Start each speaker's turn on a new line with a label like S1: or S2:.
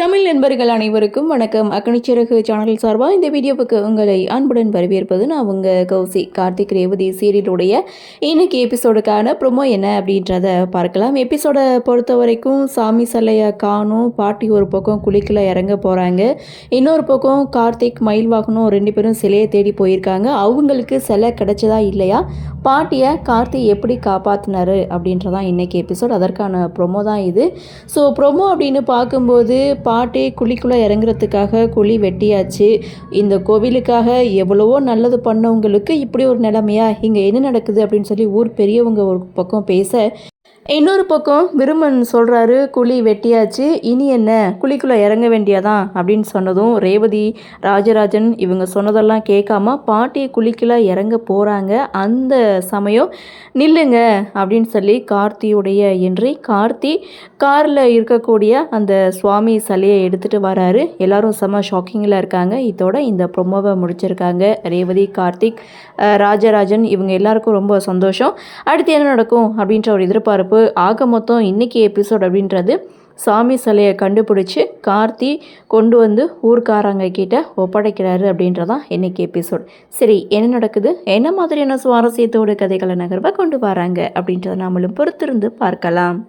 S1: தமிழ் நண்பர்கள் அனைவருக்கும் வணக்கம். அக்கனிச்சிறகு சேனல் சார்பாக இந்த வீடியோவுக்கு உங்களை அன்புடன் வரவேற்பது நான் உங்கள் கௌசி. கார்த்திக் ரேவதி சீரியலுடைய இன்னைக்கு எபிசோடுக்கான ப்ரொமோ என்ன அப்படின்றத பார்க்கலாம். எபிசோடை பொறுத்த வரைக்கும் சாமி சிலையை காணும், பாட்டி ஒரு பக்கம் குளிக்கல இறங்க போகிறாங்க, இன்னொரு பக்கம் கார்த்திக் மயில் வாகனம் 2 பேரும் சிலையை தேடி போயிருக்காங்க. அவங்களுக்கு சிலை கிடைச்சதா இல்லையா, பாட்டியை கார்த்திக் எப்படி காப்பாற்றினாரு அப்படின்றதான் இன்றைக்கி எபிசோட். அதற்கான ப்ரொமோ தான் இது. ஸோ ப்ரொமோ அப்படின்னு பார்க்கும்போது பாட்டி குழிக்குள்ளே இறங்குறதுக்காக குழி வெட்டியாச்சு. இந்த கோவிலுக்காக எவ்வளவோ நல்லது பண்ணவங்களுக்கு இப்படி ஒரு நிலைமையா, இங்கே என்ன நடக்குது அப்படின்னு சொல்லி ஊர் பெரியவங்க ஒரு பக்கம் பேச, இன்னொரு பக்கம் விருமன் சொல்கிறாரு, குழி வெட்டியாச்சு, இனி என்ன குழிக்குள்ளே இறங்க வேண்டியதான் அப்படின்னு சொன்னதும் ரேவதி ராஜராஜன் இவங்க சொன்னதெல்லாம் கேட்காம பாட்டி குழிக்குள்ளே இறங்க போகிறாங்க. அந்த சமயம் நில்லுங்க அப்படின்னு சொல்லி கார்த்தியுடைய என்ட்ரி. கார்த்தி காரில் இருக்கக்கூடிய அந்த சுவாமி சிலையை எடுத்துகிட்டு வராரு. எல்லாரும் செம்ம ஷாக்கிங்கில் இருக்காங்க. இதோட இந்த ப்ரொமோவை முடிச்சிருக்காங்க. ரேவதி, கார்த்திக், ராஜராஜன் இவங்க எல்லாருக்கும் ரொம்ப சந்தோஷம். அடுத்து என்ன நடக்கும் அப்படின்ற ஒரு எதிர்பார்ப்பு. ஆக மொத்தம் இன்னைக்கு எபிசோட் அப்படின்றது சாமி சிலையை கண்டுபிடிச்சி கார்த்தி கொண்டு வந்து ஊர்க்காரங்க கிட்ட ஒப்படைக்கிறாரு அப்படின்றதான் இன்னைக்கு எபிசோட். சரி, என்ன நடக்குது, என்ன மாதிரியான சுவாரஸ்யத்தோட கதைகளை நகர்வை கொண்டு வராங்க அப்படின்றத நாமளும் பொறுத்திருந்து பார்க்கலாம்.